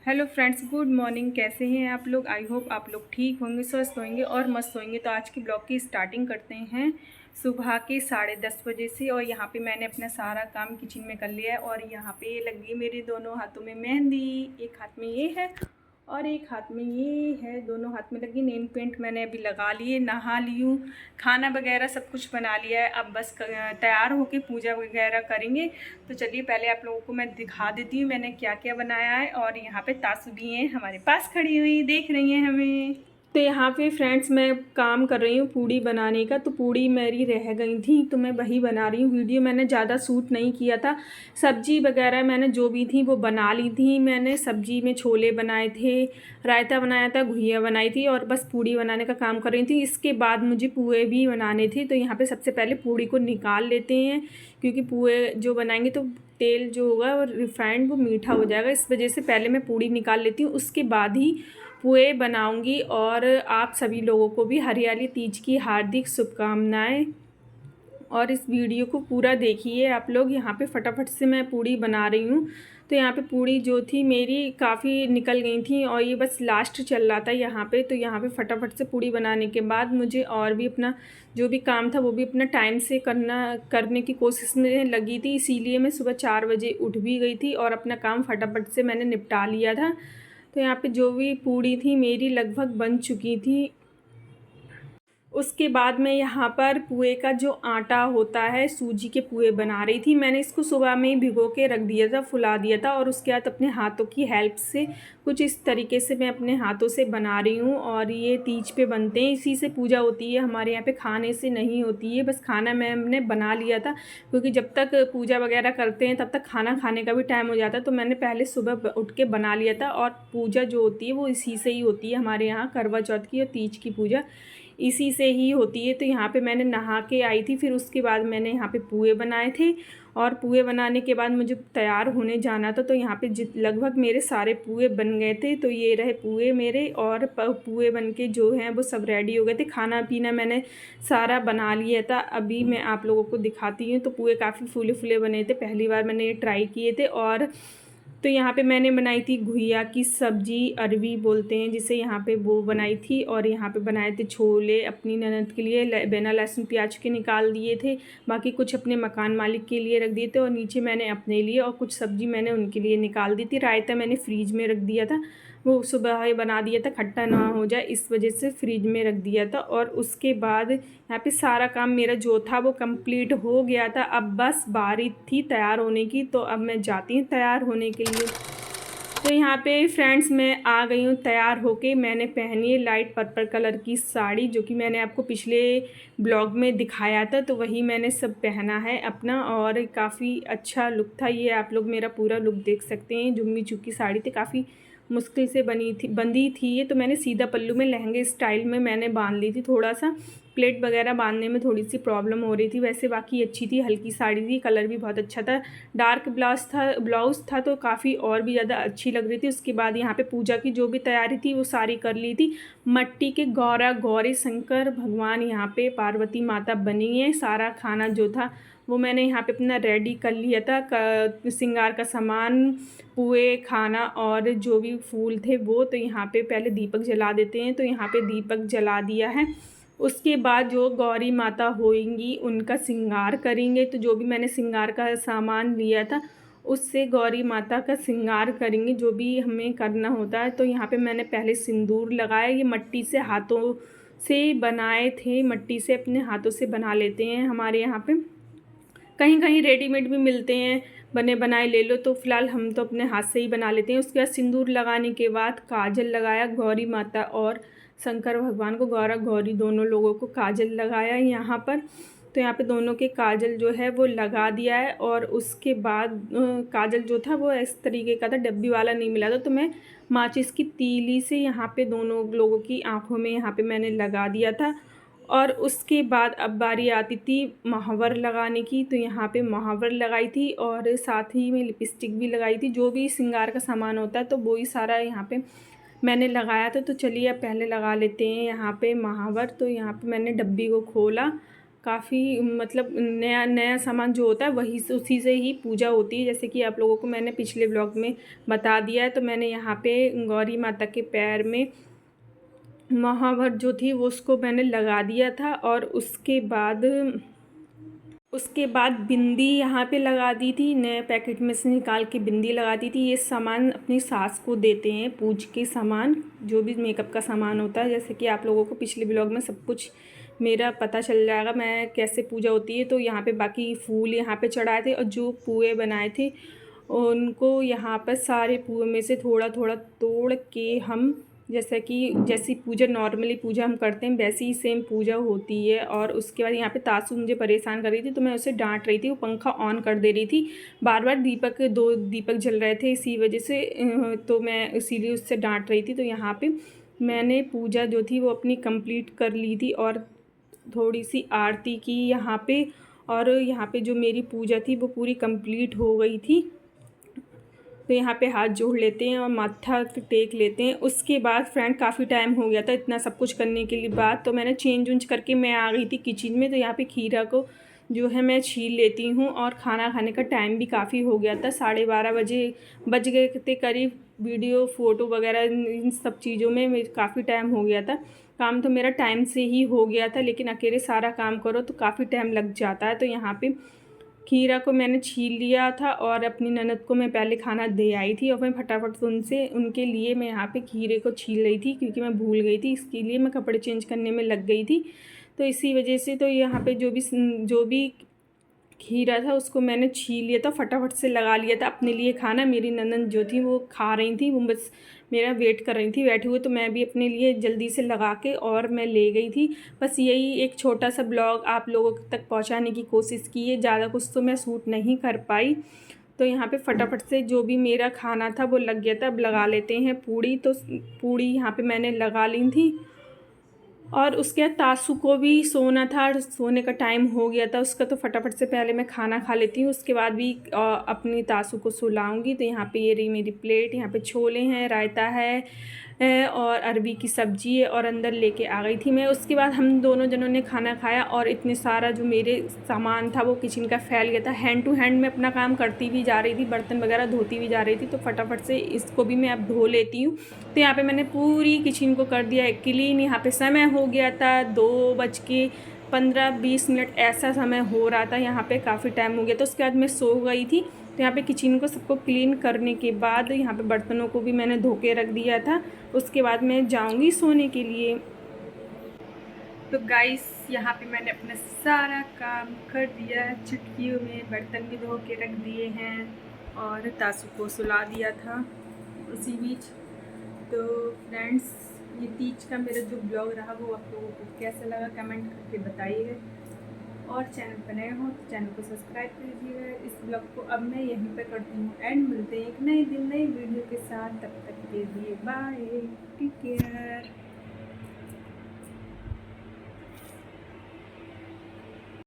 Hello friends, good morning. कैसे हैं आप लोग? आई होप आप लोग ठीक होंगे, स्वस्थ होंगे और मस्त होंगे। तो आज की ब्लॉग की स्टार्टिंग करते हैं सुबह के 10:30 बजे से। और यहाँ पे मैंने अपना सारा काम किचन में कर लिया है। और यहाँ पे लगी मेरे दोनों हाथों में मेहंदी। एक हाथ में ये है और एक हाथ में ये है। दोनों हाथ में लगी। नेल पेंट मैंने अभी लगा लिए, नहा ली हूँ, खाना वगैरह सब कुछ बना लिया है। अब बस तैयार होके पूजा वगैरह करेंगे। तो चलिए पहले आप लोगों को मैं दिखा देती हूँ मैंने क्या क्या बनाया है। और यहाँ पे तासु भी हैं हमारे पास खड़ी हुई, देख रही हैं हमें। तो यहाँ पे फ्रेंड्स मैं काम कर रही हूँ पूड़ी बनाने का। तो पूड़ी मेरी रह गई थी तो मैं वही बना रही हूँ। वीडियो मैंने ज़्यादा शूट नहीं किया था। सब्जी वगैरह मैंने जो भी थी वो बना ली थी। मैंने सब्जी में छोले बनाए थे, रायता बनाया था, घुइयाँ बनाई थी और बस पूड़ी बनाने का काम कर रही थी। इसके बाद मुझे पुए भी बनाने थे। तो यहाँ पे सबसे पहले पूड़ी को निकाल लेते हैं, क्योंकि पुए जो बनाएंगे तो तेल जो होगा वो रिफाइंड वो मीठा हो जाएगा। इस वजह से पहले मैं पूड़ी निकाल लेती हूँ, उसके बाद ही पुए बनाऊंगी। और आप सभी लोगों को भी हरियाली तीज की हार्दिक शुभकामनाएं। और इस वीडियो को पूरा देखिए आप लोग। यहाँ पे फटाफट से मैं पूड़ी बना रही हूँ। तो यहाँ पे पूड़ी जो थी मेरी काफ़ी निकल गई थी और ये बस लास्ट चल रहा था यहाँ पे। तो यहाँ पे फटाफट से पूड़ी बनाने के बाद मुझे और भी अपना जो भी काम था वो भी अपना टाइम से करने की कोशिश में लगी थी। इसीलिए मैं सुबह 4 बजे उठ भी गई थी और अपना काम फटाफट से मैंने निपटा लिया था। तो यहाँ पे जो भी पूड़ी थी मेरी लगभग बन चुकी थी। उसके बाद मैं यहाँ पर पुए का जो आटा होता है, सूजी के पुए बना रही थी। मैंने इसको सुबह में ही भिगो के रख दिया था, फुला दिया था। और उसके बाद अपने हाथों की हेल्प से कुछ इस तरीके से मैं अपने हाथों से बना रही हूँ। और ये तीज पे बनते हैं, इसी से पूजा होती है हमारे यहाँ पे, खाने से नहीं होती है। बस खाना मैंने बना लिया था, क्योंकि जब तक पूजा वगैरह करते हैं तब तक खाना खाने का भी टाइम हो जाता है। तो मैंने पहले सुबह उठ के बना लिया था। और पूजा जो होती है वो इसी से ही होती है हमारे यहाँ, करवा चौथ की और तीज की पूजा इसी से ही होती है। तो यहाँ पे मैंने नहा के आई थी, फिर उसके बाद मैंने यहाँ पे पुए बनाए थे। और पुए बनाने के बाद मुझे तैयार होने जाना था। तो यहाँ पे लगभग मेरे सारे पुए बन गए थे। तो ये रहे पुए मेरे, और पुए बन के जो हैं वो सब रेडी हो गए थे। खाना पीना मैंने सारा बना लिया था। अभी मैं आप लोगों को दिखाती हूँ। तो पुए काफ़ी फूले फूले बने थे, पहली बार मैंने ये ट्राई किए थे। और तो यहाँ पे मैंने बनाई थी घुइया की सब्जी, अरवी बोलते हैं जिसे, यहाँ पे वो बनाई थी। और यहाँ पे बनाए थे छोले अपनी ननद के लिए, बिना लहसुन प्याज के निकाल दिए थे। बाकी कुछ अपने मकान मालिक के लिए रख दिए थे और नीचे मैंने अपने लिए, और कुछ सब्जी मैंने उनके लिए निकाल दी थी। रायता मैंने फ्रीज में रख दिया था, वो सुबह ही बना दिया था, खट्टा ना हो जाए इस वजह से फ्रीज में रख दिया था। और उसके बाद यहाँ पे सारा काम मेरा जो था वो कंप्लीट हो गया था। अब बस बारी थी तैयार होने की। तो अब मैं जाती हूँ तैयार होने के लिए। तो यहाँ पे फ्रेंड्स मैं आ गई हूँ तैयार होके। मैंने पहनी है लाइट पर्पल कलर की साड़ी, जो कि मैंने आपको पिछले ब्लॉग में दिखाया था। तो वही मैंने सब पहना है अपना, और काफ़ी अच्छा लुक था ये। आप लोग मेरा पूरा लुक देख सकते हैं। जुम्मी चुकी साड़ी थी, काफ़ी मुश्किल से बंदी थी ये। तो मैंने सीधा पल्लू में लहंगे स्टाइल में मैंने बांध ली थी। थोड़ा सा प्लेट वगैरह बांधने में थोड़ी सी प्रॉब्लम हो रही थी, वैसे बाकी अच्छी थी। हल्की साड़ी थी, कलर भी बहुत अच्छा था। डार्क ब्लाउज़ था तो काफ़ी और भी ज़्यादा अच्छी लग रही थी। उसके बाद यहाँ पे पूजा की जो भी तैयारी थी वो सारी कर ली थी। मट्टी के गौरा गौरी शंकर भगवान यहाँ पे पार्वती माता बनी है। सारा खाना जो था वो मैंने यहाँ पे अपना रेडी कर लिया था। श्रृंगार का सामान, पुए, खाना और जो भी फूल थे वो। तो यहाँ पे पहले दीपक जला देते हैं। तो यहाँ पे दीपक जला दिया है। उसके बाद जो गौरी माता होंगी उनका श्रृंगार करेंगे। तो जो भी मैंने श्रृंगार का सामान लिया था उससे गौरी माता का श्रृंगार करेंगे, जो भी हमें करना होता है। तो यहाँ पे मैंने पहले सिंदूर लगाया। ये मट्टी से हाथों से बनाए थे, मट्टी से अपने हाथों से बना लेते हैं हमारे यहाँ पे। कहीं कहीं रेडीमेड भी मिलते हैं, बने बनाए ले लो। तो फिलहाल हम तो अपने हाथ से ही बना लेते हैं। उसके बाद सिंदूर लगाने के बाद काजल लगाया गौरी माता और शंकर भगवान को, गौरा गौरी दोनों लोगों को काजल लगाया यहाँ पर। तो यहाँ पे दोनों के काजल जो है वो लगा दिया है। और उसके बाद काजल जो था वो इस तरीके का था, डब्बी वाला नहीं मिला था। तो मैं माचिस की तीली से यहाँ पे दोनों लोगों की आँखों में यहाँ पे मैंने लगा दिया था। और उसके बाद अब बारी आती थी महावर लगाने की। तो यहाँ पे महावर लगाई थी और साथ ही में लिपस्टिक भी लगाई थी। जो भी श्रृंगार का सामान होता है तो वो ही सारा यहाँ पे मैंने लगाया था। तो चलिए अब पहले लगा लेते हैं यहाँ पे महावर। तो यहाँ पे मैंने डब्बी को खोला, काफ़ी मतलब नया नया सामान जो होता है वही से उसी से ही पूजा होती है। जैसे कि आप लोगों को मैंने पिछले ब्लॉग में बता दिया है। तो मैंने यहाँ पे गौरी माता के पैर में महावर जो थी वो उसको मैंने लगा दिया था, और उसके बाद बिंदी यहाँ पे लगा दी थी, नए पैकेट में से निकाल के बिंदी लगा दी थी। ये सामान अपनी सास को देते हैं, पूज के सामान, जो भी मेकअप का सामान होता है। जैसे कि आप लोगों को पिछले ब्लॉग में सब कुछ मेरा पता चल जाएगा मैं कैसे पूजा होती है। तो यहाँ पे बाकी फूल यहाँ पे चढ़ाए थे, और जो पुए बनाए थे उनको यहाँ पर सारे पुए में से थोड़ा थोड़ा तोड़ के हम जैसी पूजा नॉर्मली पूजा हम करते हैं वैसी ही सेम पूजा होती है। और उसके बाद यहाँ पे तासू मुझे परेशान कर रही थी, तो मैं उसे डांट रही थी। वो पंखा ऑन कर दे रही थी, बार बार दो दीपक जल रहे थे इसी वजह से, तो मैं इसीलिए उससे डांट रही थी। तो यहाँ पे मैंने पूजा जो थी वो अपनी कंप्लीट कर ली थी, और थोड़ी सी आरती की यहाँ पे, और यहाँ पे जो मेरी पूजा थी वो पूरी कंप्लीट हो गई थी। तो यहाँ पे हाथ जोड़ लेते हैं और माथा टेक लेते हैं। उसके बाद फ्रेंड काफ़ी टाइम हो गया था इतना सब कुछ करने के लिए बाद, तो मैंने चेंज वेंज करके मैं आ गई थी किचन में। तो यहाँ पे खीरा को जो है मैं छील लेती हूँ, और खाना खाने का टाइम भी काफ़ी हो गया था, 12:30 बजे बज गए थे करीब। वीडियो फ़ोटो वगैरह इन सब चीज़ों में काफ़ी टाइम हो गया था। काम तो मेरा टाइम से ही हो गया था, लेकिन अकेले सारा काम करो तो काफ़ी टाइम लग जाता है। तो यहाँ पे खीरा को मैंने छील लिया था, और अपनी ननद को मैं पहले खाना दे आई थी, और मैं फटाफट से उनके लिए मैं यहाँ पे खीरे को छील रही थी, क्योंकि मैं भूल गई थी। इसके लिए मैं कपड़े चेंज करने में लग गई थी, तो इसी वजह से तो यहाँ पे जो भी खीरा था उसको मैंने छील लिया था, फटाफट से लगा लिया था अपने लिए खाना। मेरी ननद जो थी वो खा रही थी, वो बस मेरा वेट कर रही थी बैठे हुए, तो मैं भी अपने लिए जल्दी से लगा के और मैं ले गई थी। बस यही एक छोटा सा ब्लॉग आप लोगों तक पहुंचाने की कोशिश की है, ज़्यादा कुछ तो मैं शूट नहीं कर पाई। तो यहाँ पे फटाफट से जो भी मेरा खाना था वो लग गया था। अब लगा लेते हैं पूड़ी। तो पूड़ी यहाँ पे मैंने लगा ली थी, और उसके बाद तासू को भी सोना था, सोने का टाइम हो गया था उसका, तो फटाफट से पहले मैं खाना खा लेती हूँ, उसके बाद भी अपनी तासू को सुलाऊंगी। तो यहाँ पे ये रही मेरी प्लेट, यहाँ पे छोले हैं, रायता है, और अरबी की सब्ज़ी है, और अंदर लेके आ गई थी मैं। उसके बाद हम दोनों जनों ने खाना खाया, और इतने सारा जो मेरे सामान था वो किचन का फैल गया था। हैंड टू हैंड मैं अपना काम करती भी जा रही थी, बर्तन वगैरह धोती भी जा रही थी, तो फटाफट से इसको भी मैं अब धो लेती हूँ। तो यहाँ पे मैंने पूरी किचन को कर दिया क्लीन। यहाँ पे समय हो गया था 2:15-20 ऐसा समय हो रहा था, यहाँ पे काफ़ी टाइम हो गया था। उसके बाद मैं सो गई थी। तो यहाँ पे किचन को सबको क्लीन करने के बाद यहाँ पे बर्तनों को भी मैंने धो के रख दिया था। उसके बाद मैं जाऊँगी सोने के लिए। तो गाइस यहाँ पे मैंने अपना सारा काम कर दिया, चुटकियों में बर्तन भी धो के रख दिए हैं, और तासू को सुला दिया था उसी बीच। तो फ्रेंड्स, ये तीज का मेरा जो ब्लॉग रहा वो आप लोगों को कैसा लगा कमेंट करके बताइएगा, और चैनल पर नए हो तो चैनल को सब्सक्राइब कीजिएगा। इस ब्लॉग को अब मैं यहीं पर करती हूँ एंड। मिलते हैं एक नए दिन नई वीडियो के साथ, तब तक के लिए बाय, टेक केयर।